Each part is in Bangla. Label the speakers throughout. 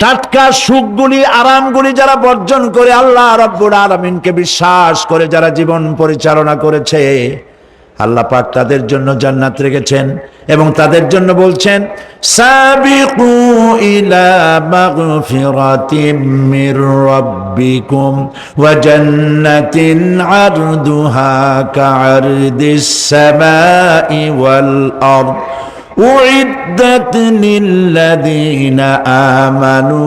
Speaker 1: টাটকা সুখগুলি আরামগুলি যারা বর্জন করে আল্লাহ রাব্বুল আলামিনকে বিশ্বাস করে যারা জীবন পরিচালনা করেছে, আল্লাহ পাক তাদের জন্য জান্নাত রেখেছেন এবং তাদের জন্য বলছেন সাবিকু ইলা মাগফিরাতিম মির রাব্বিকুম ওয়া জান্নাতিন আরদুহা কাআরদিস সামাই ওয়াল আরদ উইদ্দাত লিল্লাযীনা আমানু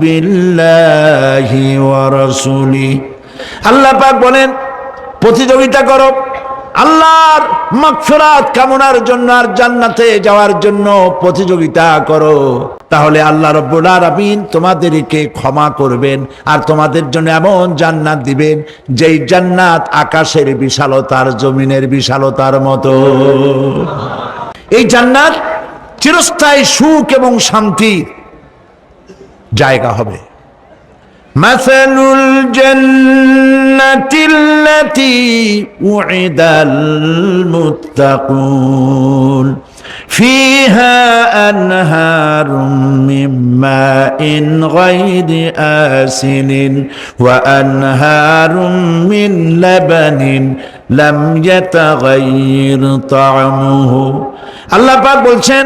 Speaker 1: বিল্লাহি ওয়া রাসূলিহি। আল্লাহ পাক বলেন প্রতিযোগিতা করো আল্লাহর মাগফিরাত কামনার জন্য আর জান্নাতে যাওয়ার জন্য প্রতিযোগিতা করো, তাহলে আল্লাহ রাব্বুল আলামিন তোমাদেরকে ক্ষমা করবেন আর তোমাদের জন্য এমন জান্নাত দিবেন যেই জান্নাত আকাশের বিশালতার জমিনের বিশালতার মতো। এই জান্নাত চিরস্থায়ী সুখ এবং শান্তির জায়গা হবে। مثل الجنة التي وعد المتقون فيها أنهار من ماء غير آسن وأنهار من لبن لم يتغير طعمه। আল্লাহ পাক বলছেন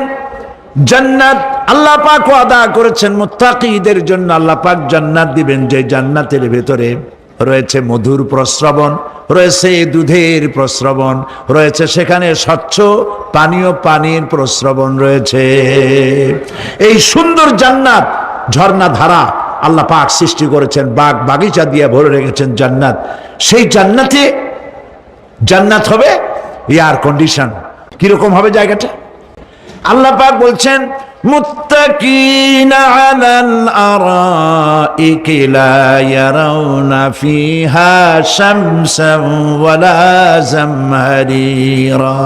Speaker 1: জান্নাত আল্লাহ পাক ওয়াদা করেছেন মুত্তাকিদের জন্য। আল্লাহ পাক জান্নাত দিবেন যে জান্নাতের ভেতরে রয়েছে মধুর প্রস্রবণ, রয়েছে দুধের প্রস্রবণ, রয়েছে সেখানে স্বচ্ছ পানীয় পানির প্রস্রবণ রয়েছে। এই সুন্দর জান্নাত ঝর্ণা ধারা আল্লাহ পাক সৃষ্টি করেছেন, বাগ বাগিচা দিয়ে ভরে রেখেছেন জান্নাত। সেই জান্নাতে জান্নাত হবে এয়ার কন্ডিশন। কিরকম হবে জায়গাটা? আল্লাহ পাক বলছেন মুত্তাকিনা আলাল আরাইকি লা ইয়ারাউনা ফিহা শামসান ওয়ালা জামহারিরা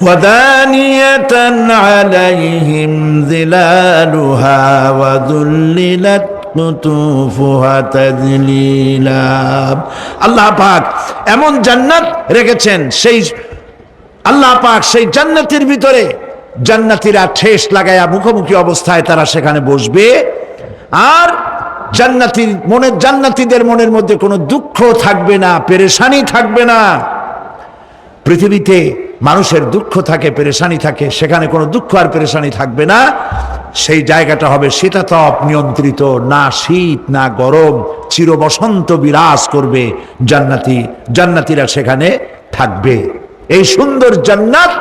Speaker 1: ওয়া দানিয়াতান আলাইহিম যিলালুহা ওয়া যুল্লিলাত কুতুফুহা তাযলিলা। আল্লাহ পাক এমন জান্নাত রেখেছেন, সেই আল্লাহ পাক সেই জান্নাতের ভিতরে জান্নাতীরা ঠেস লাগায়া মুখোমুখি অবস্থায় তারা সেখানে বসবে, আর জান্নাতীদের মনের মধ্যে কোনো দুঃখ থাকবে না, পেরেশানি থাকবে না। পৃথিবীতে মানুষের দুঃখ থাকে, পেরেশানি থাকে, সেখানে কোনো দুঃখ আর পেরেশানি থাকবে না। সেই জায়গাটা হবে শীতাতপ নিয়ন্ত্রিত, না শীত না গরম, চির বসন্ত বিরাজ করবে। জান্নাতীরা সেখানে থাকবে। এই সুন্দর জান্নাত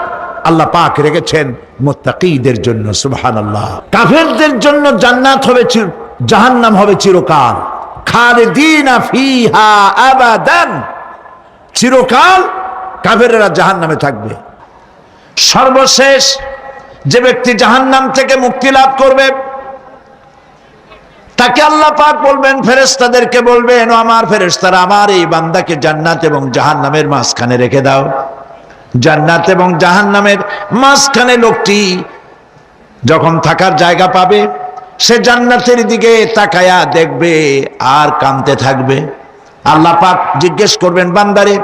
Speaker 1: আল্লাহ পাক রেখেছেন মুত্তাকিদের জন্য। সুবহানাল্লাহ। কাফেরদের জন্য জান্নাত হবে, জাহান্নাম হবে চিরকাল। খালিদিনা ফিহা আবাদান, চিরকাল কাফেররা জাহান্নামে থাকবে। সর্বশেষ যে ব্যক্তি জাহান্নাম থেকে মুক্তি লাভ করবে তাকে আল্লাহ পাক বলবেন, ফেরেশতাদেরকে বলবেন, ও আমার ফেরেশতারা, আমার এই বান্দাকে জান্নাত এবং জাহান্নামের মাঝখানে রেখে দাও। জান্নাত এবং জাহান্নামের মাঝখানে লোকটি যখন থাকার জায়গা পাবে, সে জান্নাতের দিকে তাকায়া দেখবে আর কাঁদতে থাকবে। আল্লাহ পাক জিজ্ঞেস করবেন, বান্দারে,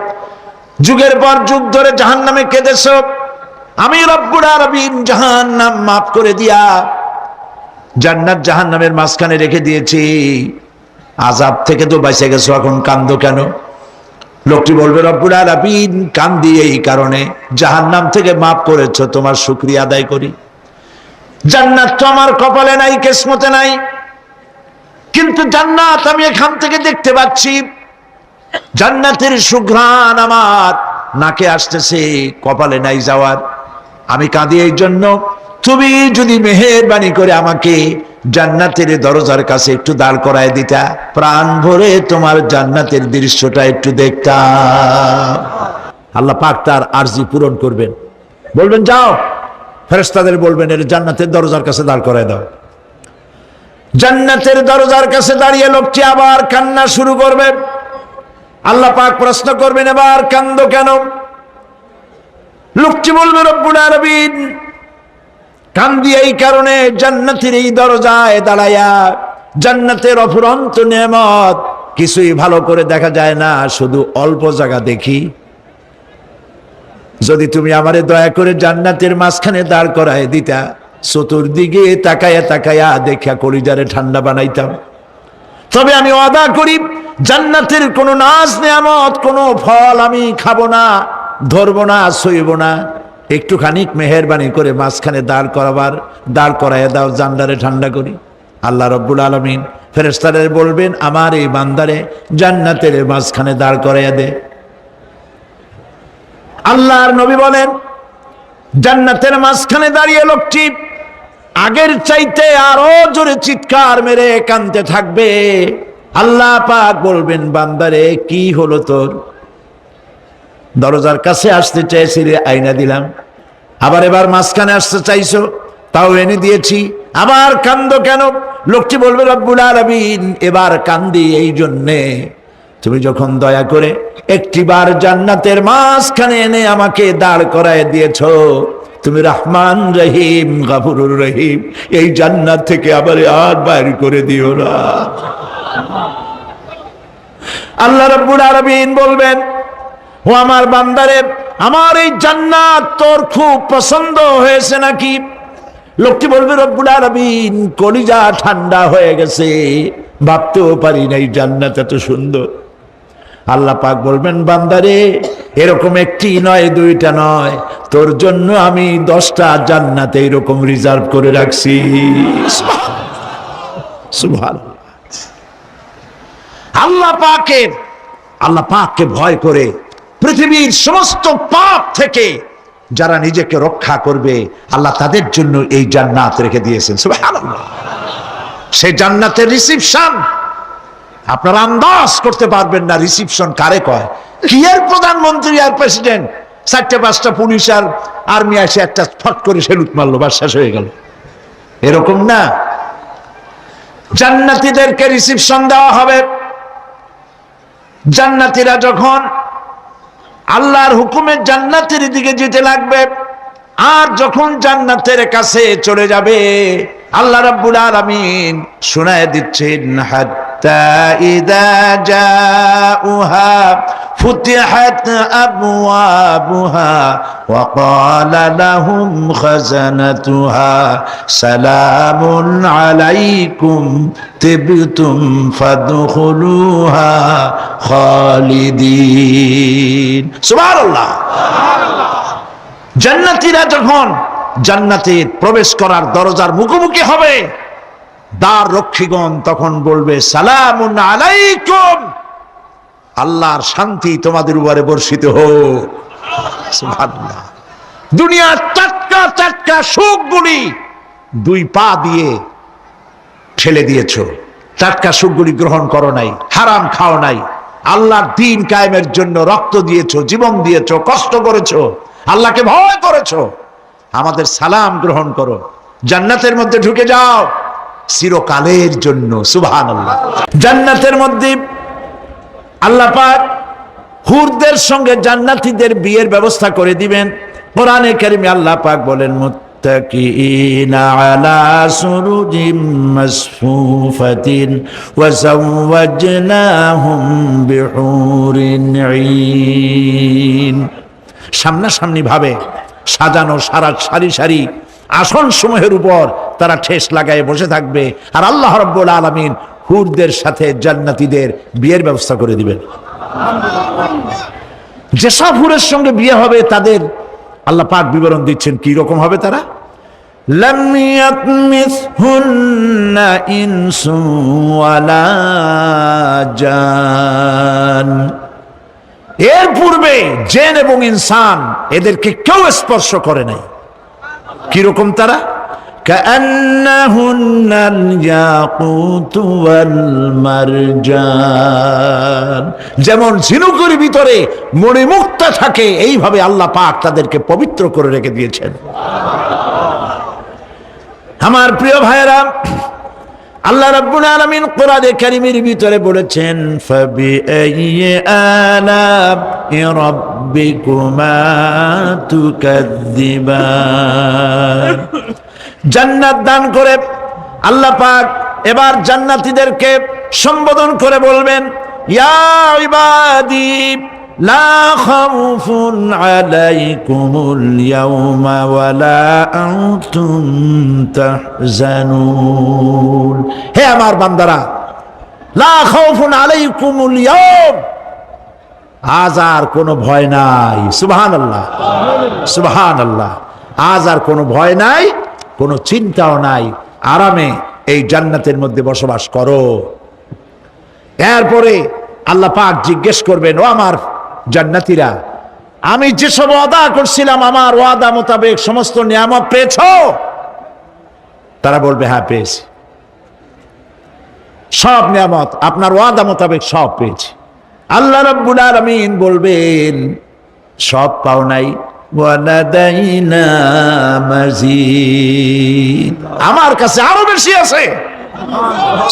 Speaker 1: যুগের পর যুগ ধরে জাহান্নামে কেঁদেছ, আমি রব্বুল আলামিন জাহান্নাম মাফ করে দিয়া জান্নাত জাহান্নামের মাঝখানে রেখে দিয়েছি, আযাব থেকে তো বেঁচে গেছো, এখন কান্দো কেন? লোকটি বলবে, রব্বুল আলামিন কান্দি এই কারণে, জাহান্নাম থেকে মাফ করেছো, তোমার শুকরিয়া আদায় করি। জান্নাত তো আমার কপালে নাই, কিসমতে নাই, কিন্তু জান্নাত আমি এখান থেকে দেখতে পাচ্ছি। জান্নাতের সুঘ্রাণ আমার নাকে আসতেছে, কপালে নাই যাওয়ার। আমি কাঁদি এই জন্য, তুমি যদি মেহেরবানি করে আমাকে জান্নাতের দরজার কাছে একটু দাঁড় করায় দিতা, প্রাণ ভরে তোমার জান্নাতের দৃশ্যটা একটু দেখতাম। আল্লাহ পাক তার আরজি পূরণ করবেন, বলবেন যাও, ফেরেশতাদের বলবেন এর জান্নাতের দরজার কাছে দাঁড় করায় দাও। জান্নাতের দরজার কাছে দাঁড়িয়ে লোকটি আবার কান্না শুরু করবে। আল্লাহ পাক প্রশ্ন করবেন, এবার কান্দো কেন? লোকটি বলবে, রব্বুল আলামিন কান্দি এই কারণে, জান্নাতের এই দরজায় দাঁড়ায়া জান্নাতের অফুরন্ত নেয়ামত কিছুই ভালো করে দেখা যায় না, শুধু অল্প জায়গা দেখি। যদি তুমি আমারে দয়া করে জান্নাতের মাঝখানে দাঁড় করায় দিতা, চতুর্দিকে তাকায়া তাকায়া দেখা কলিজারে ঠান্ডা বানাইতাম। তবে আমি ওয়াদা করি জান্নাতের কোন নাজ নেয়ামত, কোন ফল আমি খাবো না, ধরবো না, সইব না। একটুখানি মেহেরবানি করে মাঝখানে দাঁড় করাইয়া দাও, জান্নারে ঠান্ডা করি। আল্লাহ রব্বুল আলামিন ফেরেশতাদের বলবেন, আমার এই বান্দারে জান্নাতের মাঝখানে দাঁড় করাইয়া দে। আল্লাহর নবী বলেন, জান্নাতের মাঝখানে দাঁড়িয়ে লোকটি আগের চাইতে আরো জোরে চিৎকার মেরে কাঁদতে থাকবে। আল্লাহ পাক বলবেন, বান্দারে কি হলো তোর? দরজার কাছে আসতে চাইছিলে, আইনা দিলাম। এবার মাঝখানে আসতে চাইছো, তাও এনে দিয়েছি। আবার কান্দো কেন? লোকটি বলবে, রব্বুল আলামিন এবার কান্দি এই জন্যে, তুমি যখন দয়া করে একটিবার জান্নাতের মাঝখানে এনে আমাকে দাঁড় করায় দিয়েছো, তুমি রহমান রহিম গফুরুর রহিম, এই জান্নাত থেকে আবার আর বাইর করে দিও না। আল্লাহ রাব্বুল আলামিন বলবেন, ও আমার বান্দারে, আমার এই জান্নাত তোর খুব পছন্দ হয়েছে নাকি? লোকটি বলবে, রব্বুল আলামিন কলিজা ঠান্ডা হয়ে গেছে, ভাবতেও পারি নাই জান্নাত এত সুন্দর। আল্লাহ পাক বলবেন, বান্দারে এরকম একটি নয়, দুইটা নয়, তোর জন্য আমি 10টা জান্নাত এইরকম রিজার্ভ করে রাখছি। সুবহানাল্লাহ। আল্লাহ পাককে ভয় করে পৃথিবীর সমস্ত পাপ থেকে যারা নিজেকে রক্ষা করবে, আল্লাহ তাদের জন্য এই জান্নাত রেখে দিয়েছেন। সুবহানাল্লাহ। সেই জান্নাতের রিসিপশন আপনারা আন্দাজ করতে পারবেন না। রিসিপশন কারে কয়? কি এর প্রধানমন্ত্রী আর প্রেসিডেন্ট, 4-5টা পুলিশ আর আর্মি এসে একটা ফট করে সেলুট মারলো, বাস শেষ হয়ে গেল, এরকম না। জান্নাতীদেরকে রিসিপশন দেওয়া হবে। জান্নাতীরা যখন আল্লাহর হুকুমে জান্নাতের দিকে যেতে লাগবে, আর যখন জান্নাতের কাছে চলে যাবে, আল্লাহ রাব্বুল আলামিন শোনায় দিচ্ছেন, হাত্তা ইযা জাউহা ফুতিহাত আবওয়াবুহা ওয়া ক্বালা লাহুম খাজানাতুহা সালামুন আলাইকুম তিবতুম ফাদখুলুহা খালিদিন। সুবহানাল্লাহ। জান্নাতীরা যখন জান্নাতে প্রবেশ করার দরজার মুখোমুখি হবে, দ্বার রক্ষীগণ তখন বলবে, সালামুন আলাইকুম, আল্লাহর শান্তি তোমাদের উপরে বর্ষিত হোক। সুবহানাল্লাহ। দুনিয়ার টাটকা টাটকা সুখগুলি 2 পা দিয়ে ঠেলে দিয়েছো, টাটকা সুখগুলি গ্রহণ করো নাই, হারাম খাও নাই, আল্লাহর দ্বীন কায়েমের জন্য রক্ত দিয়েছো, জীবন দিয়েছো, কষ্ট করেছো, আল্লাহকে ভয় করেছো। আমাদের সালাম গ্রহণ করো, জান্নাতের মধ্যে ঢুকে যাও চিরকালের জন্য। সুবহানাল্লাহ। জান্নাতের মধ্যে আল্লাহ পাক হুরদের সঙ্গে জান্নাতীদের বিয়ের ব্যবস্থা করে দিবেন। কোরআনে কারিমে আল্লাহ পাক বলেন, মুত্তাকিইনা আলা সুরুজিম মাসফুফাতিন ওয়া যাওয়াজনাহুম বিহুরিন ঈন। সামনাসামনি ভাবে সাজানো সারি সারি আসন সমূহের উপর তারা ঠেস লাগায় বসে থাকবে, আর আল্লাহ রাব্বুল আলামিন হুরদের সাথে জান্নাতীদের বিয়ের ব্যবস্থা করে দিবেন। যেসব হুরের সঙ্গে বিয়ে হবে তাদের আল্লাহ পাক বিবরণ দিচ্ছেন, কি রকম হবে তারা। লাম ইয়াতমিসহুন্না ইনসু ওয়ালা জান। এর পূর্বে জিন এবং ইনসান এদেরকে কেউ স্পর্শ করে নাই। কিরকম তারা? কান্নাহুন্নাল ইয়াকুতু ওয়াল মারজান। যেমন ঝিনুকের ভিতরে মণিমুক্তা থাকে, এইভাবে আল্লাহ পাক তাদেরকে পবিত্র করে রেখে দিয়েছেন। আমার প্রিয় ভাইরা, আল্লাহ রাব্বুল আলামিন কোরআনে কারীমের ভিতরে বলেছেন, ফাবিআইয়ি আলা'i রাব্বিকুমা তুকাযযিবান। জান্নাত দান করে আল্লাহ পাক এবার জান্নাতীদেরকে সম্বোধন করে বলবেন, ইয়া ইবাদি লা খাউফুন আলাইকুমুল ইয়াওমা ওয়ালা আনতুম তাহজানুন। হে আমার বান্দারা, লা খাউফুন আলাইকুমুল ইয়াওম, আজ আর কোনো ভয় নাই। সুবহানাল্লাহ, সুবহানাল্লাহ। আজ আর কোনো ভয় নাই, কোনো চিন্তাও নাই, আরামে এই জান্নাতের মধ্যে বসবাস করো। এরপরে আল্লাহ পাক জিজ্ঞেস করবেন, ও আমার জান্নাতীরা, আমি যেসব ওয়াদা করছিলাম আমার ওয়াদা মোতাবেক সমস্ত নিয়ামত পেয়েছো? তারা বলবে হ্যাঁ পেয়েছি, সব নিয়ামত আপনার ওয়াদা মোতাবেক সব পেয়েছি। আল্লাহ রাব্বুল আলামিন বলবেন সব পাও নাই, ওয়ালাদাইনা মাজিদ, আমার কাছে আরো বেশি আছে।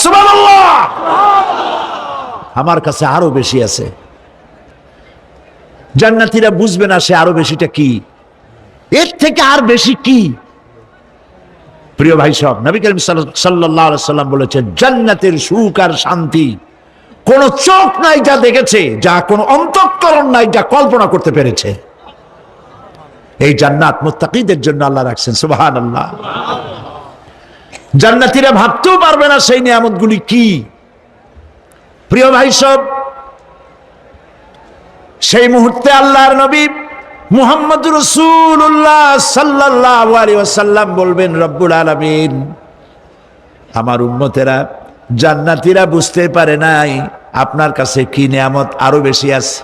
Speaker 1: সুবহানাল্লাহ, আমার কাছে আরো বেশি আছে। জান্নাতীরা বুঝবে না সে আরো বেশিটা কি, এর থেকে আর বেশি কি। প্রিয় ভাই সব, নবী করিম সাল্লাল্লাহু আলাইহি সাল্লাম বলেছেন, জান্নাতের সুখ আর শান্তি কোন চোখ নাই যা দেখেছে, যা কোন অন্তঃকরণ নাই যা কল্পনা করতে পেরেছে। এই জান্নাত মুত্তাকিদের জন্য আল্লাহ রাখছেন। সুবহানাল্লাহ। জান্নাতীরা ভাবতেও পারবে না সেই নিয়ামতগুলি কি। প্রিয় ভাই সব, সেই মুহূর্তে আল্লাহর নবী মুহাম্মদুর রাসূলুল্লাহ সাল্লাল্লাহু আলাইহি ওয়াসাল্লাম বলবেন, রব্বুল আলামিন, আমার উম্মতেরা জান্নাতীরা বুঝতে পারে নাই আপনার কাছে কি নিয়ামত আরো বেশি আছে।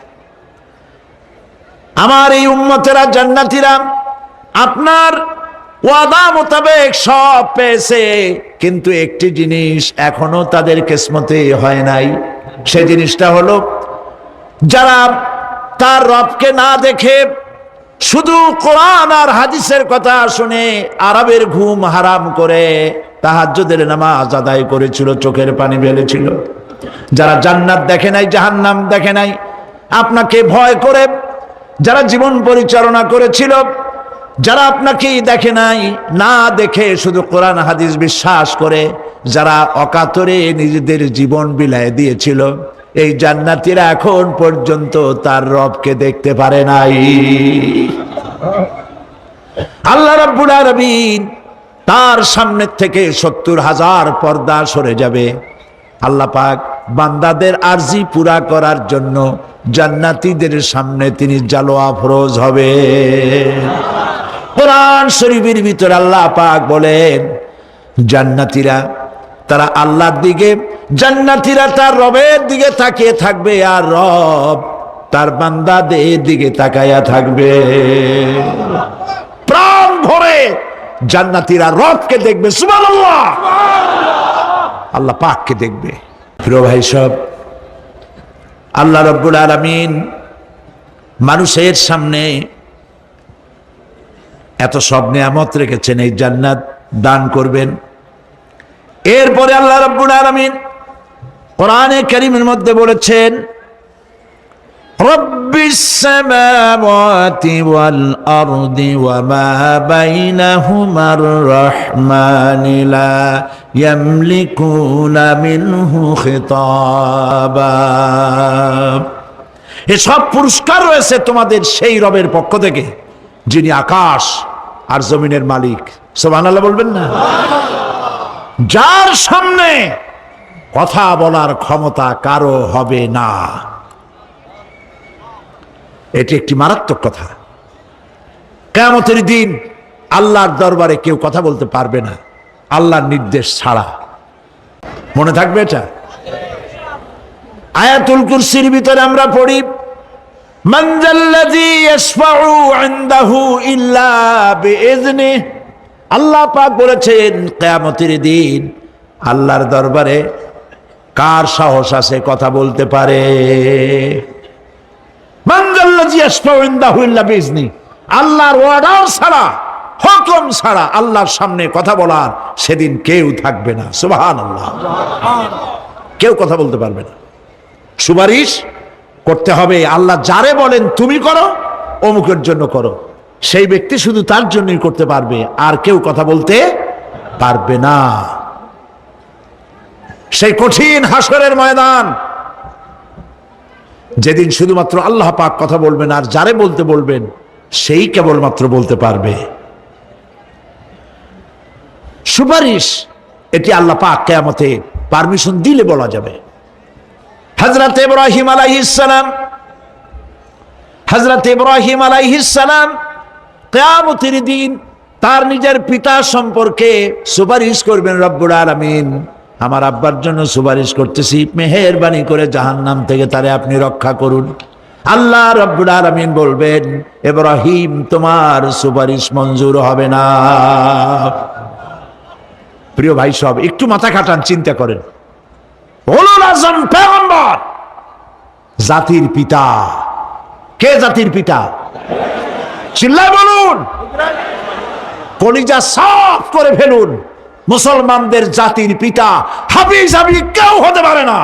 Speaker 1: আমার এই উম্মতেরা জান্নাতীরা আপনার ওয়াদা মোতাবেক সব পেয়েছে, কিন্তু একটি জিনিস এখনো তাদের কিসমতে হয় নাই। সে জিনিসটা হলো, যারা তার রবকে না দেখে শুধু কোরআন আর হাদিসের কথা শুনে আরবের ঘুম হারাম করে তাহাজ্জুদের নামাজ আদায় করেছিল, চোখের পানি ফেলেছিল, যারা জান্নাত দেখে নাই, জাহান্নাম দেখে নাই, আপনাকে ভয় করে যারা জীবন পরিচালনা করেছিল, যারা আপনাকে দেখে নাই, না দেখে শুধু কোরআন হাদিস বিশ্বাস করে যারা অকাতরে নিজেদের জীবন বিলায় দিয়েছিল, এই জান্নাতীরা এখন পর্যন্ত তার রবকে দেখতে পারে নাই। আল্লাহ রাব্বুল আলামিন তার সামনে থেকে ৭০,০০০ পর্দা সরে যাবে। আল্লাহ পাক বান্দাদের আরজি পুরা করার জন্য জান্নাতীদের সামনে তিনি জালোয়া ফরজ হবে। কোরআন শরীফের ভিতরে আল্লাহ পাক বলেন, জান্নাতীরা তারা আল্লাহর দিকে, জান্নাতীরা তার রবের দিকে তাকিয়ে থাকবে, আর রব তার বান্দাদের দিকে তাকায়া থাকবে। প্রাণ ভরে জান্নাতীরা রবকে দেখবে। সুবহানাল্লাহ, আল্লাহ পাককে দেখবে। প্রিয় ভাই সব, আল্লাহ রাব্বুল আলামিন মানুষের সামনে এত সব নিয়ামত রেখেছেন, এই জান্নাত দান করবেন। এরপরে আল্লাহ রাব্বুল আলামিন কোরআনে কারীমের মধ্যে বলেছেন, রব্বিস সামাওয়াতি ওয়াল আরদি ওয়া মা বাইনাহুমার রাহমানি লা ইয়ামলিকুনা মিনহু খিতাবা। এসব পুরস্কার রয়েছে তোমাদের সেই রবের পক্ষ থেকে যিনি আকাশ আর জমিনের মালিক। সুবহানাল্লাহ বলবেন না? যার সামনে কথা বলার ক্ষমতা কারো হবে না। এটি একটি মারাত্মক কথা। কিয়ামতের দিন আল্লাহর দরবারে কেউ কথা বলতে পারবে না আল্লাহর নির্দেশ ছাড়া। মনে থাকবে এটা? আয়াতুল কুরসির ভিতরে আমরা পড়ি, মান যাল্লাযী ইয়াশফাউ ইনদাহু ইল্লা বিইজনিহি। আল্লাহ পাক বলেছেন, কিয়ামতের দিন আল্লাহর দরবারে কার সাহস আছে কথা বলতে পারে? মান যাল্লাযী ইয়াশফাউ ইনদাহু ইল্লা বিইজনিহি, আল্লাহর অর্ডার ছাড়া, হুকুম ছাড়া আল্লাহর সামনে কথা বলার সেদিন কেউ থাকবে না। সুবহানাল্লাহ, কেউ কথা বলতে পারবে না। সুপারিশ করতে হবে, আল্লাহ যারে বলেন তুমি করো, অমুকের জন্য করো, সেই ব্যক্তি শুধু তার জন্যই করতে পারবে, আর কেউ কথা বলতে পারবে না। সেই কঠিন হাসরের ময়দান, যেদিন শুধুমাত্র আল্লাহ পাক কথা বলবেন, আর যারে বলতে বলবেন সেই কেবলমাত্র বলতে পারবে। সুপারিশ এটি আল্লাহ পাক কিয়ামতে পারমিশন দিলে বলা যাবে। হযরত ইব্রাহিম আলাইহিস সালাম কিয়ামতের দিন তার নিজের পিতা সম্পর্কে সুপারিশ করবেন। রব্বুল আলামিন, আমার আব্বার জন্য সুপারিশ করতেছি, মেহেরবানি করে জাহান্নাম থেকে তারে আপনি রক্ষা করুন। আল্লাহ রব্বুল আলামিন বলবেন, ইব্রাহিম তোমার সুপারিশ মঞ্জুর হবে না। প্রিয় ভাই সব, একটু মাথা খাটান, চিন্তা করেন। উলুল আযম পয়গম্বর, জাতির পিতা। কে জাতির পিতা? চিল্লায় বলুন, কলিজা সাফ করে ফেলুন। মুসলমানদের জাতির পিতা হাফিজ হাবি কেউ হতে পারে না।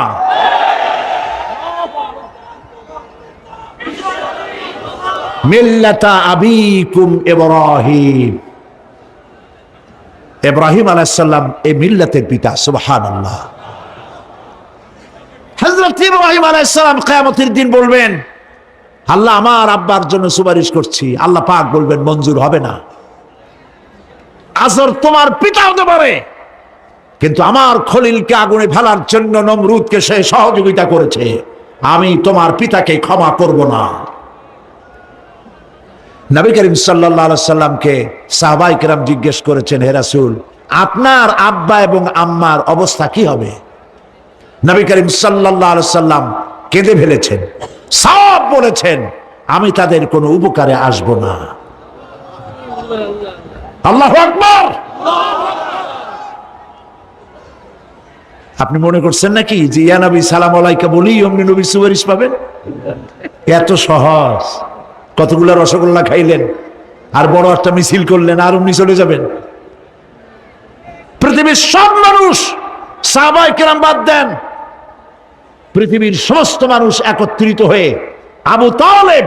Speaker 1: মিল্লাতা আবিকুম ইব্রাহিম, ইব্রাহিম আলাইহিস সালাম এই মিল্লাতের পিতা। সুবহানাল্লাহ। হযরত ইব্রাহিম আলাইহিস সালাম কিয়ামতের দিন বলবেন, আল্লাহ আমার আব্বার জন্য সুপারিশ করছি। আল্লাহ পাক বলবেন মঞ্জুর হবে না। আজর তোমার পিতা হতে পারে, কিন্তু আমার খলিলকে আগুনে ফেলার জন্য নমরুদকে সে সহযোগিতা করেছে, আমি তোমার পিতাকে ক্ষমা করব না। নবী করিম সাল্লাল্লাহু আলাইহি সাল্লামকে সাহাবায়ে কেরাম জিজ্ঞেস করেছেন, হে রাসূল, আপনার আব্বা এবং আম্মার অবস্থা কি হবে? নবী করিম সাল্লাল্লাহু আলাইহি সাল্লাম কেঁদে ফেলেছেন, সব বলেছেন, আমি তাদের কোনো উপকারে আসব না। আল্লাহু আকবার। আপনি মনে করছেন নাকি যে ইয়া নবী সালাম আলাইকা বলি অমনি নবী সুপারিশ পাবেন? এত সহজ। কতগুলো রসগোল্লা খাইলেন আর বড় একটা মিছিল করলেন আর অমনি চলে যাবেন? পৃথিবীর সব মানুষ, সাহাবায়ে কেরাম বাদ দেন, পৃথিবীর সমস্ত মানুষ একত্রিত হয়ে আবু তালেব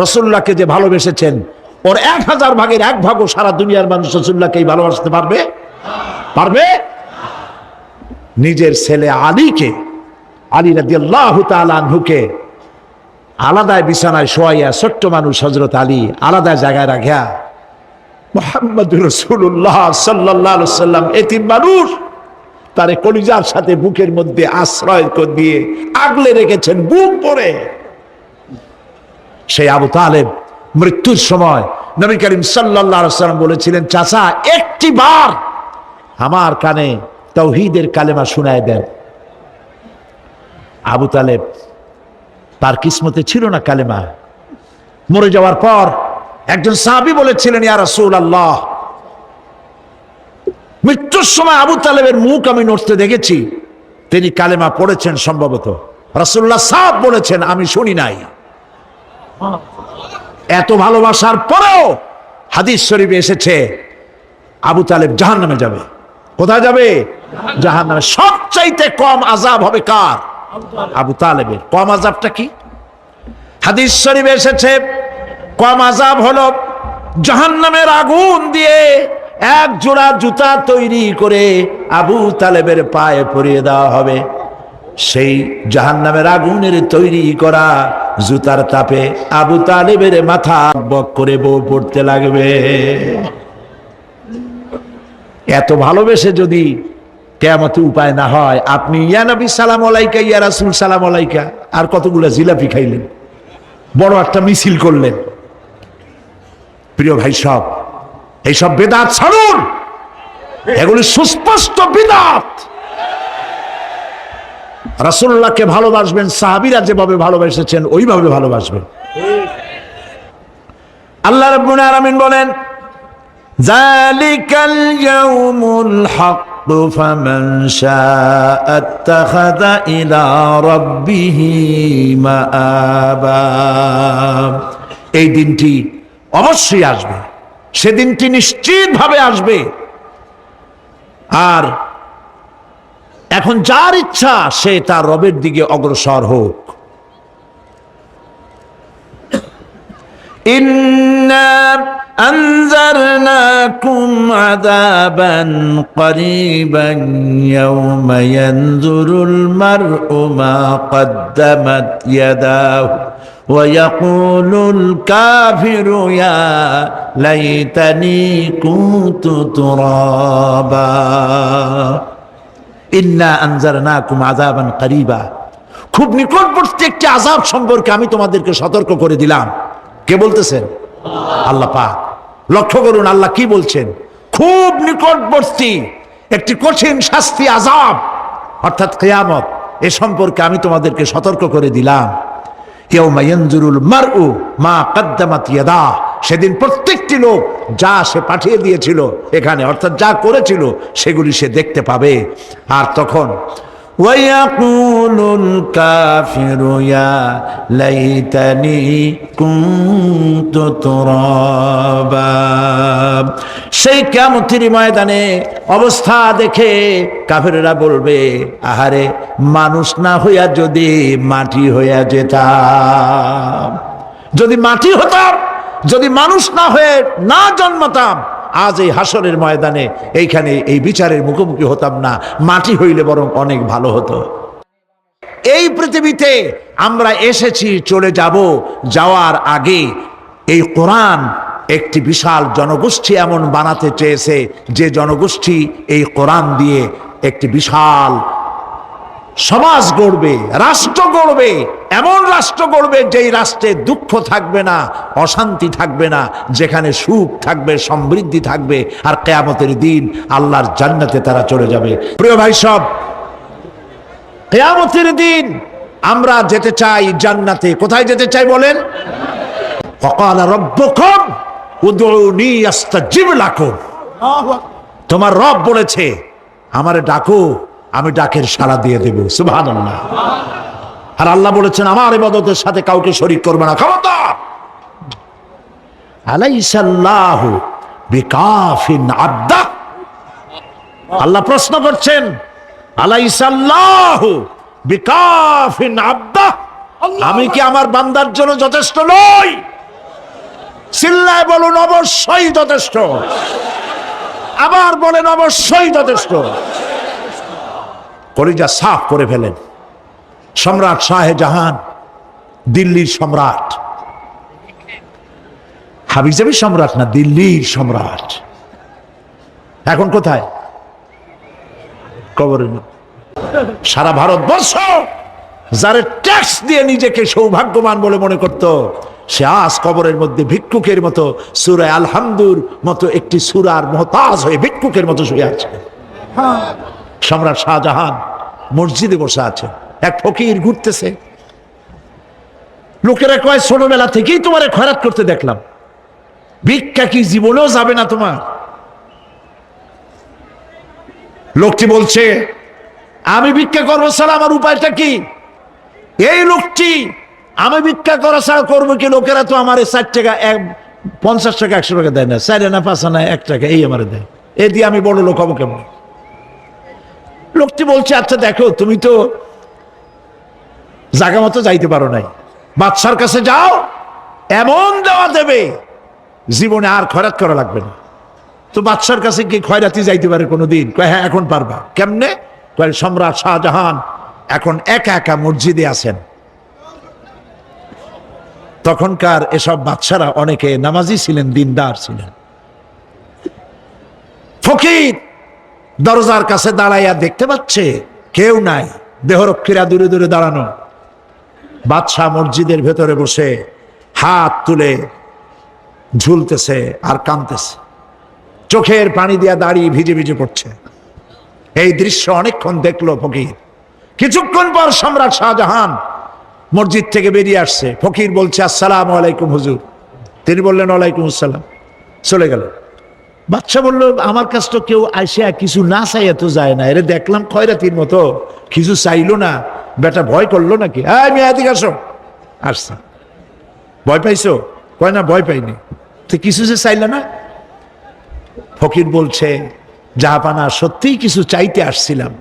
Speaker 1: রাসূলুল্লাহকে যে ভালোবেসেছেন, ওর 1000 ভাগের 1 ভাগও সারা দুনিয়ার মানুষ রাসূলুল্লাহকে ভালোবাসতে পারবে? পারবে? নিজের ছেলে আলীকে, আলী রাদিয়াল্লাহু তাআলা আনহুকে আলাদা বিছানায় শোয়াইয়া, ছোট্ট মানুষ হযরত আলী আলাদা জায়গায় রাখিয়া মুহাম্মদুর রাসূলুল্লাহ সাল্লাল্লাহু আলাইহি সাল্লাম এতিম মানুষ তারে কলিজার সাথে বুকের মধ্যে আশ্রয় করে দিয়ে আগলে রেখেছেন বুক ভরে। সেই আবু তালেব মৃত্যুর সময় নবী করিম সাল্লাল্লাহু আলাইহি সাল্লাম বলেছিলেন, চাচা একটি বার আমার কানে তাওহীদের কালেমা শোনায় দেন। আবু তালেব, তার কিসমতে ছিল না কালেমা। মরে যাওয়ার পর একজন সাহাবী বলেছিলেন, ইয়া রাসূলুল্লাহ, মৃত্যুর সময় আবু তালেবের মুখ আমি নড়তে দেখেছি, তিনি কালেমা পড়েছেন সম্ভবত। রাসূলুল্লাহ সাফ বলেছেন, আমি শুনি নাই। এত ভালোবাসার পরেও হাদিস শরীফে এসেছে আবু তালেব জাহান্নামে যাবে। কোথায় যাবে? জাহান্নামে। সবচাইতে কম আযাব হবে কার? আবু তালেবের। কম আযাবটা কি? হাদিস শরীফে এসেছে কম আযাব হলো জাহান্নামের আগুন দিয়ে 1 জোড়া জুতা তৈরি করে আবু তালেবের পায়ে পরিয়ে দেওয়া হবে। সেই জাহান্নামের আগুনের তৈরি করা জুতার তাপে আবু তালেবের মাথা বক করে বউ পড়তে লাগবে। এত ভালোবেসে যদি কিয়ামতে উপায় না হয়, আপনি ইয়া নবী সালাম আলাইকা, ইয়া রাসূল সালাম আলাইকা, আর কতগুলো জিলাপি খাইলেন, বড় একটা মিছিল করলেন। প্রিয় ভাই সব, এইসব বেদাত ছাড়ুন, এগুলি সুস্পষ্ট বিদআত। রাসূলুল্লাহকে ভালোবাসবেন, সাহাবীরা যেভাবে ভালোবেসেছেন ওইভাবে ভালোবাসবেন। আল্লাহ রাব্বুল আলামিন বলেন, যালিকাল ইয়াউমুল হক ফামান শাআ আত্তাখাযা ইলা রাব্বিহি মাআবা। এই দিনটি অবশ্যই আসবে, সেদিনটি নিশ্চিতভাবে আসবে। আর এখন যার ইচ্ছা সে তার রবের দিকে অগ্রসর হোক। ইন্না আনজা أنذرناكم عذابا قريبا يوم ينظر المرء ما قدمت يداه ويقول الكافر يا ليتني كنت ترابا إنا أنذرناكم عذابا قريبا খুব নিকটবর্তী একটি আযাব সম্পর্কে আমি তোমাদেরকে সতর্ক করে দিলাম। কে বলতেছেন? আল্লাহ পাক। লক্ষ্য করুন আল্লাহ কি বলছেন, খুব নিকটবর্তী একটি কঠিন শাস্তি আযাব অর্থাৎ কিয়ামত, এ সম্পর্কে আমি তোমাদেরকে সতর্ক করে দিলাম। ইয়াউমা ইয়ানজুরুল মারউ মা কদ্দামাত ইয়াদা, সেদিন প্রত্যেকটি লোক যা সে পাঠিয়ে দিয়েছিল এখানে অর্থাৎ যা করেছিল সেগুলি সে দেখতে পাবে। আর তখন ওয়ায়াকুলুল কাফিরু ইয়া লাইতানি কুনতু তুরাবা, সেই কিয়ামতের ময়দানে অবস্থা দেখে কাফেররা বলবে, আহারে মানুষ না হইয়া যদি মাটি হইয়া যেতাম, যদি মাটি হতাম, যদি মানুষ না হয়ে না জন্মাতাম, আজ এই হাসরের ময়দানে এইখানে এই বিচারের মুখোমুখি হতাম না, মাটি হইলে বরং অনেক ভালো হতো। এই পৃথিবীতে আমরা এসেছি, চলে যাব, যাওয়ার আগে এই কোরআন একটি বিশাল জনগোষ্ঠী এমন বানাতে চেয়েছে যে জনগোষ্ঠী এই কোরআন দিয়ে একটি বিশাল সমাজ গড়বে, রাষ্ট্র গড়বে, এমন রাষ্ট্র গড়বে যেই রাষ্ট্রে দুঃখ থাকবে না, অশান্তি থাকবে না, যেখানে সুখ থাকবে, সমৃদ্ধি থাকবে, আর কিয়ামতের দিন আল্লাহর জান্নাতে তারা চলে যাবে। প্রিয় ভাই সব, কিয়ামতের দিন আমরা যেতে চাই জান্নাতে। কোথায় যেতে চাই বলেন? ওয়াকালা রাব্বুকুম উদউনি আস্তাজিব লাকুম, তোমার রব বলেছে আমারে ডাকো, আমি ডাকের সাড়া দিয়ে দেব। সুবহানাল্লাহ। আর আল্লাহ বলেছেন আমার ইবাদতের সাথে কাউকে শরীক করবে না। খবরদার। আলাইসাল্লাহু বিকাফিন আবদা, আল্লাহ প্রশ্ন করছেন, আলাইসাল্লাহু বিকাফিন আবদা, আমি কি আমার বান্দার জন্য যথেষ্ট নই? চিল্লায় বলুন অবশ্যই যথেষ্ট। আবার বলেন অবশ্যই যথেষ্ট। কলিজা সাফ করে ফেলেন। সম্রাট শাহজাহান, দিল্লির সম্রাট, হাবিজাবি সম্রাট না, দিল্লির সম্রাট, এখন কোথায়? কবরে। সারা ভারতবর্ষ যারে ট্যাক্স দিয়ে নিজেকে সৌভাগ্যবান বলে মনে করত, সে আজ কবরের মধ্যে ভিক্ষুকের মতো সূরা আল-হামদুর মতো একটি সূরার মুহতাজ হয়ে ভিক্ষুকের মতো শুয়ে আছে। সম্রাট শাহজাহান মসজিদে বসে আছে, এক ফকির ঘুরতেছে। লোকেরা কয় ছোটবেলা থেকেই তোমারে খয়রাত করতে দেখলাম, ভিক্ষা কি জীবনেও যাবে না তোমার? লোকটি বলছে আমি ভিক্ষা করবো ছাড়া আমার উপায়টা কি? এই লোকটি আমি ভিক্ষা করা ছাড়া করবো কি? লোকেরা তো আমার 60 টাকা 50 টাকা 100 টাকা দেয় না, 4 আনা 5 আনা 1 টাকা এই আমার দেয়, এ দিয়ে আমি বড় লোক হবো কেমন? লোকটি বলছে আচ্ছা দেখো, তুমি তো জায়গা মতো যাইতে পারো নাই, বাদশার কাছে যাও, এমন দেওয়া দেবে জীবনে আর খয়রাত করা লাগবে না। তো বাদশার কাছে কি খয়রাতি যাইতে পারে কোনোদিন? কয় হ্যাঁ এখন পারবা। কেমনে? কয় সম্রাট শাহজাহান এখন একা একা মসজিদে আছেন। তখনকার এসব বাদশারা অনেকে নামাজি ছিলেন, দিনদার ছিলেন। ফকির দরজার কাছে দাঁড়াইয়া দেখতে পাচ্ছে কেউ নাই, দেহরক্ষীরা দূরে দূরে দাঁড়ানো। বাদশাহ মসজিদের ভেতরে বসে হাত তুলে ঝুলতেছে আর কাঁদতেছে, চোখের পানি দিয়া দাঁড়িয়ে ভিজে ভিজে পড়ছে। এই দৃশ্য অনেকক্ষণ দেখলো ফকির। কিছুক্ষণ পর সম্রাট শাহজাহান মসজিদ থেকে বেরিয়ে আসছে। ফকির বলছে আসসালামু আলাইকুম হুজুর। তিনি বললেন ওয়ালাইকুম আসসালাম, চলে গেল। বাদশা বলল আমার কাছে তো কেউ আইসা কিছু না চাইয়া তো যায় না, এরে দেখলাম খয়রাতির মতো কিছু চাইলো না, বেটা ভয় করলো নাকি? হ্যাঁ মেয়ে এদিকে আসো। আসছে। ভয় পাইছো? কয় না ভয় পাইনি। তো কিছু যে চাইলে না? ফকির বলছে জাহাপানা সত্যিই কিছু চাইতে আসছিলাম,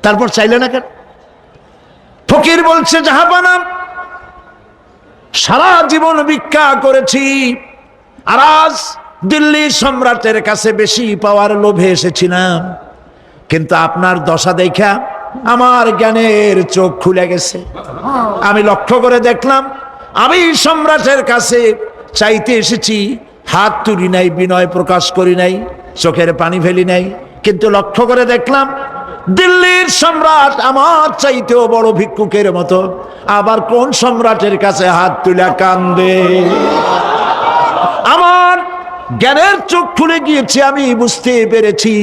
Speaker 1: তারপর চাইলে না কেন? ফকির বলছে জাহাপানা সারা জীবন ভিক্ষা করেছি, আর আজ দিল্লির সম্রাটের কাছে বেশি পাওয়ার লোভে এসেছিলাম, কিন্তু আপনার দশা দেখা আমার জ্ঞানের চোখ খুলে গেছে। আমি লক্ষ্য করে দেখলাম আমি সম্রাটের কাছে চাইতে এসেছি, হাত তুলি নাই, বিনয় প্রকাশ করি নাই, চোখের পানি ফেলি নাই, কিন্তু লক্ষ্য করে দেখলাম দিল্লির সম্রাট আমার চাইতেও বড় ভিক্ষুকের মতো। আবার কোন সম্রাটের কাছে হাত তুলে কান্দে? আমার জ্ঞানের চোখ খুলে গিয়েছে, আমি বুঝতে পেরেছি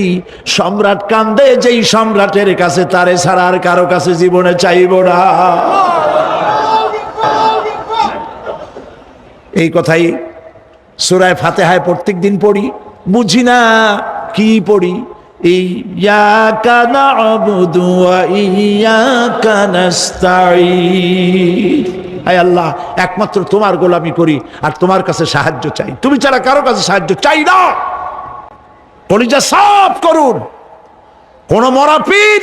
Speaker 1: সম্রাট কান্দে যেই সম্রাটের কাছে, তারে ছাড়া আর কারো কাছে জীবনে চাইব না। এই কথাই সূরা ফাতিহায় প্রত্যেক দিন পড়ি, বুঝি না কি পড়ি। ইয়াকা না'বুদু ওয়া ইয়াকা নাস্তাঈন। হায় আল্লাহ, একমাত্র তোমার গোলামি করি আর তোমার কাছে সাহায্য চাই, তুমি ছাড়া কারো কাছে সাহায্য চাই না। কলিজা সাফ করুন। কোন মরা পীর,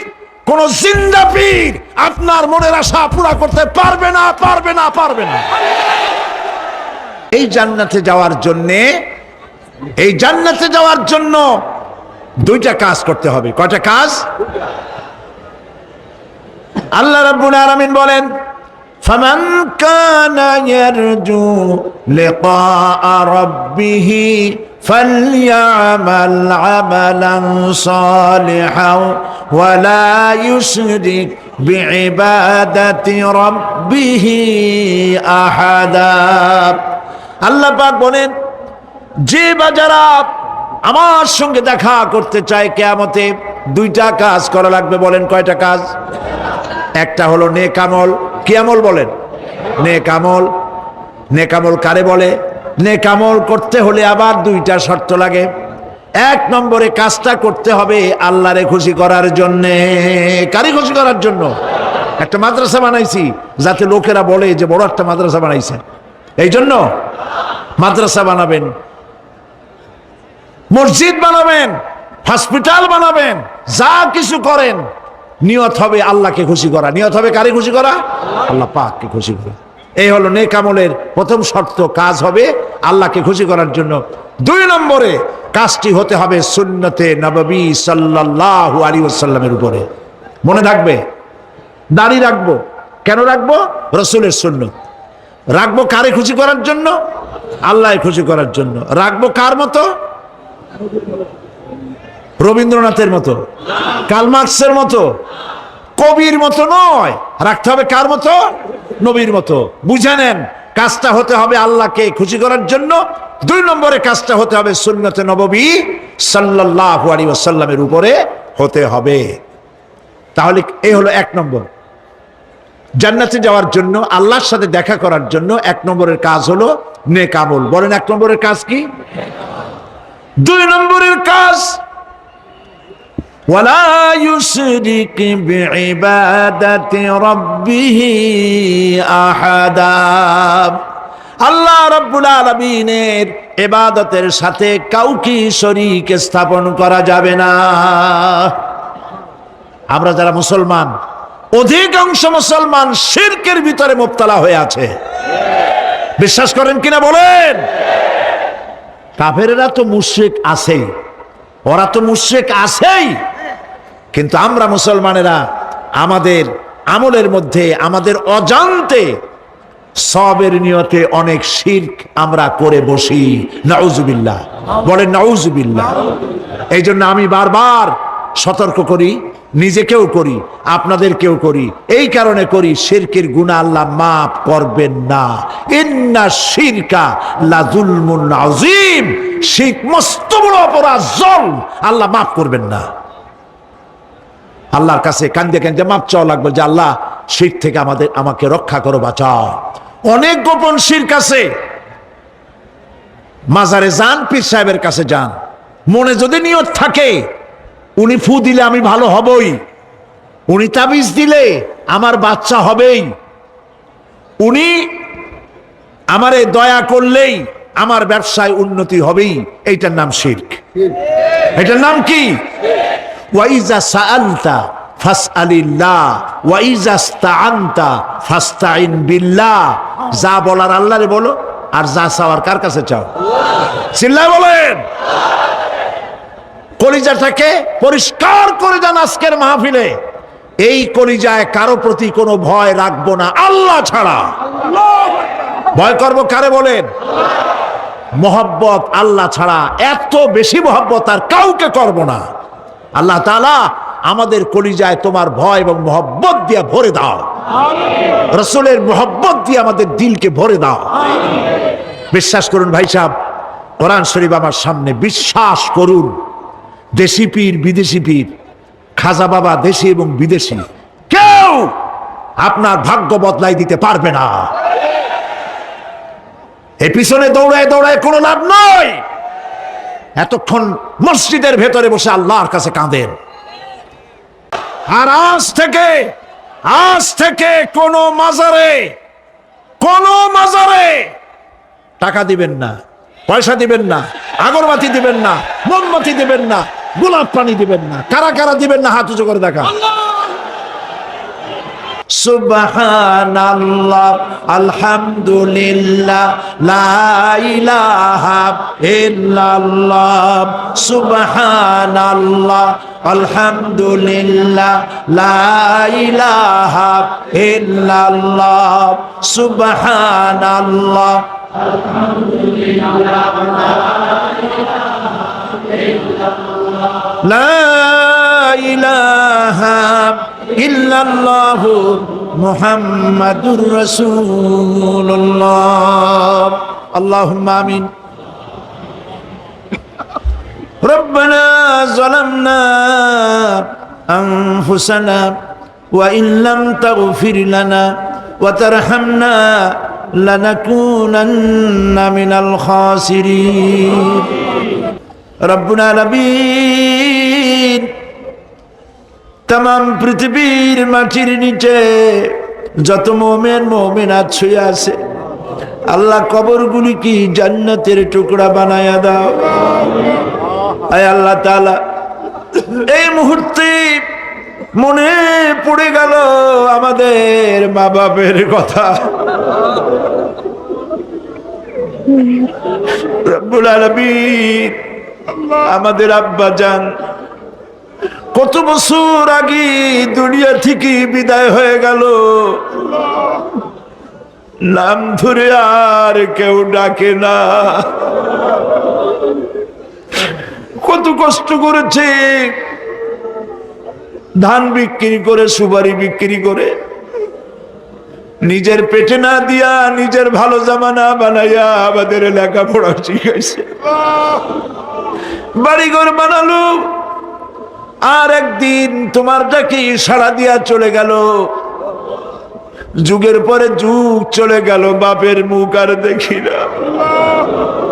Speaker 1: কোন জিন্দা পীর আপনার মনের আশা পুরা করতে পারবে না, পারবে না, পারবে না। এই জান্নাতে যাওয়ার জন্যে, এই জান্নাতে যাওয়ার জন্য দুইটা কাজ করতে হবে। কয়টা কাজ? আল্লাহ রাব্বুল আলামিন বলেন, ফামান কানা ইয়ারজু লিকাআ রাব্বিহি ফালইআমাল আমালান সালিহান ওয়া লা ইউশরিক বিইবাদাতি রাব্বিহি আহাদা। আল্লাহ পাক বলেন, যে বাজারা আমার সঙ্গে দেখা করতে চায় কিয়ামতে, দুইটা কাজ করা লাগবে। বলেন কয়টা কাজ? একটা হলো নেক আমল। কি আমল বলেন? নেক আমল। নেক আমল কারে বলে? নেক আমল করতে হলে আবার দুইটা শর্ত লাগে। এক নম্বরে কাজটা করতে হবে আল্লাহরে খুশি করার জন্যে। কারে খুশি করার জন্য? একটা মাদ্রাসা বানাইছি যাতে লোকেরা বলে যে বড় একটা মাদ্রাসা বানাইছে, এই জন্য মাদ্রাসা বানাবেন, মসজিদ বানাবেন, হসপিটাল বানাবেন, যা কিছু করেন নিয়ত হবে আল্লাহকে খুশি করা। নিয়ত হবে কারে খুশি করা? আল্লাহ পাককে খুশি করা। এই হলো নেক আমলের প্রথম শর্ত, কাজ হবে আল্লাহকে খুশি করার জন্য। দুই নম্বরে কাজটি হতে হবে সুন্নতে নববী সাল্লাল্লাহু আলাইহি ওয়াসাল্লামের উপরে। মনে থাকবে, দাড়ি রাখবো। কেন রাখবো? রাসূলের সুন্নত। রাখবো কারে খুশি করার জন্য? আল্লাহকে খুশি করার জন্য। রাখবো কার মতো? রবীন্দ্রনাথের মতো, কার্ল মার্কসের মতো, কবির মতো নয়। রাখতে হবে কার মতো? নবীর মতো। বুঝে নেন, কাজটা হতে হবে আল্লাহকে খুশি করার জন্য। দুই নম্বরে কাজটা হতে হবে সুন্নতে নববী সাল্লাল্লাহু আলাইহি ওয়াসাল্লামের উপরে হতে হবে। তাহলে এই হলো এক নম্বর। জান্নাতে যাওয়ার জন্য, আল্লাহর সাথে দেখা করার জন্য এক নম্বরের কাজ হলো নেক আমল। বলেন এক নম্বরের কাজ কি? দুই নম্বরের কাজ ওয়ালা ইউশরিক বিইবাদাতি রাব্বিহি আহাদা। আল্লাহ রাব্বুল আলামিনের ইবাদতের সাথে কাউকে শরীক স্থাপন করা যাবে না। আমরা যারা মুসলমান, অধিকাংশ মুসলমান শিরকের ভিতরে মুবতালা হয়ে আছে। বিশ্বাস করেন কিনা বলেন? কাফেরেরা তো মুশরিক আছেই, ওরা তো মুশরিক আছেই, কিন্তু আমরা মুসলমানেরা আমাদের আমলের মধ্যে, আমাদের অজান্তে সবের নিয়তে অনেক শিরক আমরা করে বসি। নাউজুবিল্লাহ। বলেন নাউজুবিল্লাহ। এই জন্য আমি বারবার সতর্ক করি, নিজেকেও করি, আপনাদেরকেও করি। এই কারণে করি, শিরকের গুনাহ আল্লাহ মাফ করবেন না। ইন্না শিরকা লাযুলমুন আযীম। শিরক মস্ত বড় অপরাধ, জুলম, আল্লাহ মাফ করবেন না। আল্লাহর কাছে কান্দে কান্দে মাপ চাওয়া লাগবে যে আল্লাহ শিরক থেকে আমাকে রক্ষা করো, বাঁচাও। অনেক গোপন শিরক আছে। মাজারে যান, পীর সাহেবের কাছে যান, মনে যদি নিয়ত থাকে উনি ফু দিলে আমি ভালো হবই, উনি তাবিজ দিলে আমার বাচ্চা হবেই, উনি আমারে দয়া করলেই আমার ব্যবসায় উন্নতি হবেই, এইটার নাম শিরক। এটার নাম কি? ওয়াইজা সাআলতা ফাসআলিল্লাহ ওয়াইজা ইসতাআনতা ফাসতাইন বিল্লাহ। যা বলার আল্লাহরে বলো, আর যা চাওয়ার কার কাছে চাও? চিল্লায় বলেন। কলিজাটাকে পরিষ্কার করে যান আজকের মাহফিলে। এই কলিজায় কারো প্রতি কোনো ভয় রাখবো না আল্লাহ ছাড়া। ভয় করবো কারে বলেন? মহব্বত আল্লাহ ছাড়া, এত বেশি মহব্বত আর কাউকে করব না। আল্লাহ তাআলা আমাদের কলিজায় তোমার ভয় এবং মহব্বত দিয়ে ভরে দাও। রাসূলের মহব্বত দিয়ে আমাদের দিলকে ভরে দাও। বিশ্বাস করুন ভাই সাহেব, কোরআন শরীফ আমার সামনে, বিশ্বাস করুন, দেশি পীর বিদেশি পীর, খাজা বাবা দেশি এবং বিদেশি, কেউ আপনার ভাগ্য বদলাই দিতে পারবে না। এই পিছনে দৌড়ায় দৌড়ায় কোনো লাভ নয়। এতক্ষণ মসজিদের ভেতরে বসে আল্লাহর কাছে কাঁদেন। আর আজ থেকে কোনো মাজারে টাকা দিবেন না, পয়সা দিবেন না, আগরবাতি দিবেন না, মোমবাতি দিবেন না, গোলাপ পানি দিবেন না। কারা কারা দিবেন না হাত উঁচু করে দেখা। সুবহানাল্লাহ, আলহামদুলিল্লাহ, লা ইলাহা ইল্লাল্লাহ। সুবহানাল্লাহ, আলহামদুলিল্লাহ, লা ইলাহা ইল্লাল্লাহ। সুবহানাল্লাহ, আলহামদুলিল্লাহ, লা ইলাহা ইল্লাল্লাহ, মুহাম্মাদুর রাসূলুল্লাহ। আল্লাহুম্মা আমিন। রব্বানা যালামনা আনফুসানা ওয়া ইন লাম তাগফির লানা ওয়া তারহামনা লানাকুনান্না মিনাল খাসিরিন। রব্বুল আলামিন, তাম পৃথিবীর মাটির নিচে যত মোমেন মোমেনাত শুয়ে আছে, আল্লাহ কবরগুলি কি জান্নাতের টুকরা বানায়া দাও। আয় আল্লাহ তাআলা, এই মুহূর্তে মনে পড়ে গেল আমাদের মা বাপের কথা। রব্বুল আলামিন, আমাদের আব্বা জান কত বছর আগে দুনিয়া থেকে বিদায় হয়ে গেল, নাম ধরে আর কেউ ডাকে না। কত কষ্ট করেছে, ধান বিক্রি করে, সুপারি বিক্রি করে, নিজের পেটে না দিয়া নিজের ভালো জামা না বানাইয়া আমাদের লেখাপড়া শিখাইছে, বাড়িঘর বানালো। আর একদিন তোমার ডাকে সাড়া দিয়া চলে গেল। যুগের পরে যুগ চলে গেল, বাপের মুখ আর দেখি না।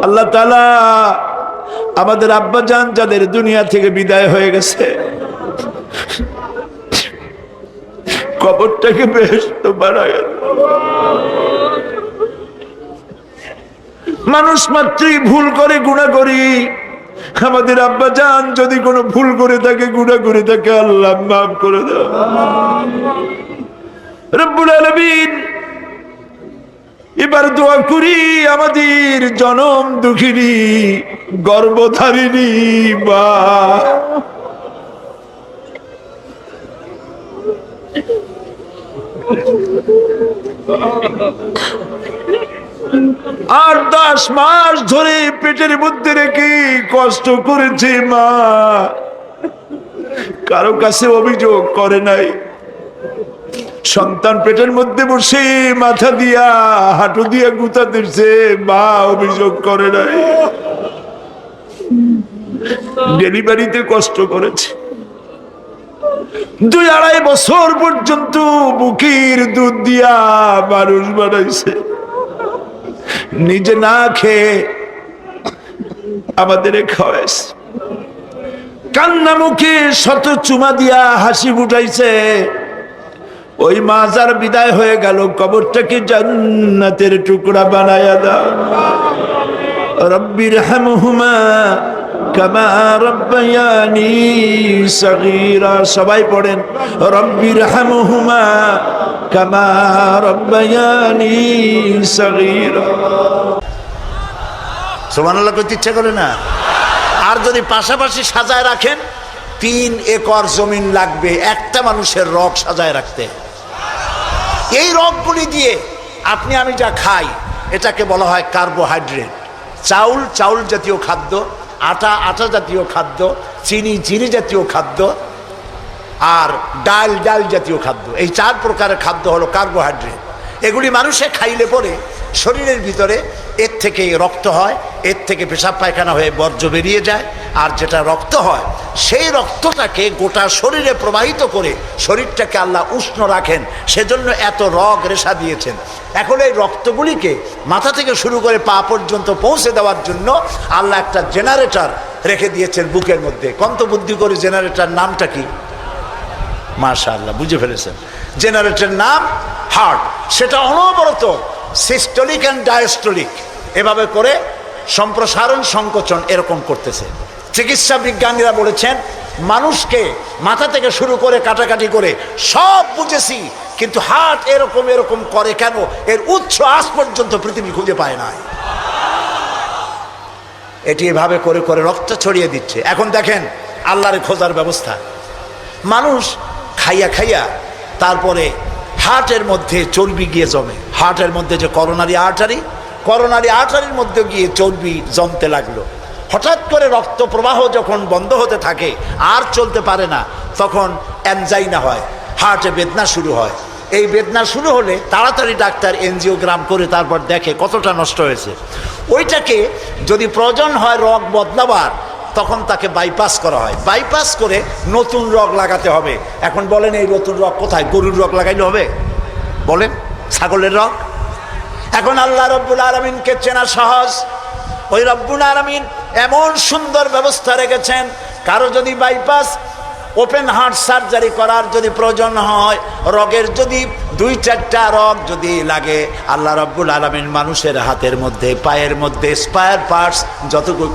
Speaker 1: আল্লাহ তাআলা, আমাদের আব্বা জান যাদের দুনিয়া থেকে বিদায় হয়ে গেছে, কবরটাকে বেহেশত বানায়। মানুষ মাত্রই ভুল করে, গুনাহ করি। আমাদের আব্বা জান যদি কোনো ভুল করে থাকে, গুনাহ করে থাকে, আল্লাহ মাফ করে দাও। রব্বুল আলামিন, এবার দোয়া করি আমাদের জনম দুঃখিনী গর্ভধারিণী মা, আর 10 মাস ধরে পেটের মধ্যে রেখে কষ্ট করেছে মা, কারো কাছে অভিযোগ করে নাই। সন্তান পেটের মধ্যে বসে মাথা দিয়া হাঁটু দিয়া গুতা দিচ্ছে, মা অভিযোগ করে নাই। ডেলিভারিতে কষ্ট করেছে, 2-2.5 বছর পর্যন্ত বুকের দুধ দিয়া মানুষ বানাইছে, নিজে না খেয়ে আমাদের খাওয়াইছে। কান্না মুখে শত চুমা দিয়া হাসি ফুটাইছে। ওই মা যার বিদায় হয়ে গেল, কবরটাকে জান্নাতের টুকরা বানায়া দাও। রব্বির হামহুমা কামা রব্বায়ানি সগীরা। সবাই পড়েন, রব্বির হামহুমা কামা রব্বায়ানি সগীরা। সুবহানাল্লাহ কইতে ইচ্ছা করে না? আর যদি পাশাপাশি সাজায় রাখেন 3 একর জমিন লাগবে একটা মানুষের রগ সাজায় রাখতে। এই রগগুলি দিয়ে আপনি আমি যা খাই এটাকে বলা হয় কার্বোহাইড্রেট। চাউল চাউল জাতীয় খাদ্য, আটা আটা জাতীয় খাদ্য, চিনি চিনি জাতীয় খাদ্য, আর ডাল ডাল জাতীয় খাদ্য। এই 4 প্রকারের খাদ্য হলো কার্বোহাইড্রেট। এগুলি মানুষে খাইলে পরে শরীরের ভিতরে এর থেকে রক্ত হয়, এর থেকে পেশাব পায়খানা হয়ে বর্জ্য বেরিয়ে যায়। আর যেটা রক্ত হয় সেই রক্তটাকে গোটা শরীরে প্রবাহিত করে শরীরটাকে আল্লাহ উষ্ণ রাখেন, সেজন্য এত রগ রেশা দিয়েছেন। এখন এই রক্তগুলিকে মাথা থেকে শুরু করে পা পর্যন্ত পৌঁছে দেওয়ার জন্য আল্লাহ একটা জেনারেটর রেখে দিয়েছেন বুকের মধ্যে। কন্ত বুদ্ধি করে জেনারেটর নামটা কি? মাশাআল্লাহ বুঝে ফেলেছেন। জেনারেটরের নাম হার্ট। সেটা অনবরত সিস্টোলিক অ্যান্ড ডায়াস্টোলিক এভাবে করে সম্প্রসারণ সংকোচন এরকম করতেছে। চিকিৎসা বিজ্ঞানীরা বলেছেন মানুষকে মাথা থেকে শুরু করে কাটাকাটি করে সব বুঝেছি, কিন্তু হার্ট এরকম এরকম করে কেন, এর উৎস আজ পর্যন্ত পৃথিবী খুঁজে পায় নাই। এটি এভাবে করে করে রক্ত ছড়িয়ে দিচ্ছে। এখন দেখেন আল্লাহর খোঁজার ব্যবস্থা। মানুষ খাইয়া খাইয়া তারপরে হার্টের মধ্যে চর্বি গিয়ে জমে। হার্টের মধ্যে যে করোনারি আর্টারির মধ্যে গিয়ে চর্বি জমতে লাগলো। হঠাৎ করে রক্ত প্রবাহ যখন বন্ধ হতে থাকে, আর চলতে পারে না, তখন অ্যানজাইনা হয়, হার্টে বেদনা শুরু হয়। এই বেদনা শুরু হলে তাড়াতাড়ি ডাক্তার এনজিওগ্রাম করে তারপর দেখে কতটা নষ্ট হয়েছে। ওইটাকে যদি প্রয়োজন হয় রগ বদলাবার, তখন তাকে বাইপাস করা হয়। বাইপাস করে নতুন রগ লাগাতে হবে। এখন বলেন এই নতুন রগ কোথায়? গরুর রগ লাগাইলে হবে? বলেন, ছাগলের রগ? এখন আল্লাহ রব্বুল আলামিনকে চেনা সহজ। ওই রব্বুল আলামিন এমন সুন্দর ব্যবস্থা রেখেছেন, কারো যদি বাইপাস ওপেন হার্ট সার্জারি করার যদি প্রয়োজন হয়, রগের যদি 2-4টা রগ যদি লাগে, আল্লাহ রব্বুল আলামিন মানুষের হাতের মধ্যে পায়ের মধ্যে স্পায়ার পার্টস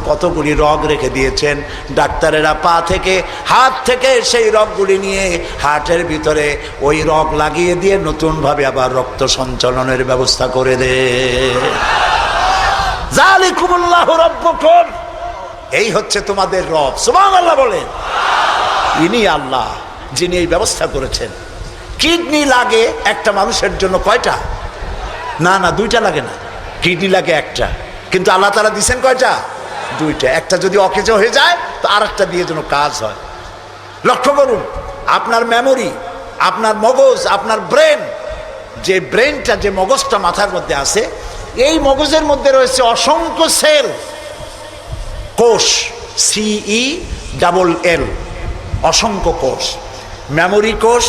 Speaker 1: কতগুলি রগ রেখে দিয়েছেন। ডাক্তারেরা পা থেকে হাত থেকে সেই রগগুলি নিয়ে হার্টের ভিতরে ওই রগ লাগিয়ে দিয়ে নতুনভাবে আবার রক্ত সঞ্চালনের ব্যবস্থা করে দেয়। যালিকুমুল্লাহু রাব্বুকুম, এই হচ্ছে তোমাদের রব। সুবহানাল্লাহ বলেন। ইনি আল্লাহ যিনি এই ব্যবস্থা করেছেন। কিডনি লাগে একটা মানুষের জন্য কয়টা? না না, 2টা লাগে না, কিডনি লাগে একটা, কিন্তু আল্লাহ তাআলা দিয়েছেন কয়টা? 2টা। একটা যদি অকেজো হয়ে যায় তো আরেকটা দিয়ে যেন কাজ হয়। লক্ষ্য করুন, আপনার মেমোরি, আপনার মগজ, আপনার ব্রেন, যে ব্রেনটা, যে মগজটা মাথার মধ্যে আছে, এই মগজের মধ্যে রয়েছে অসংখ্য সেল, কোষ, CELL, অসংখ্য কোষ। মেমোরি কোষ,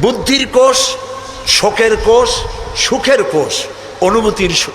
Speaker 1: বুদ্ধির কোষ, শোকের কোষ, সুখের কোষ, অনুভূতির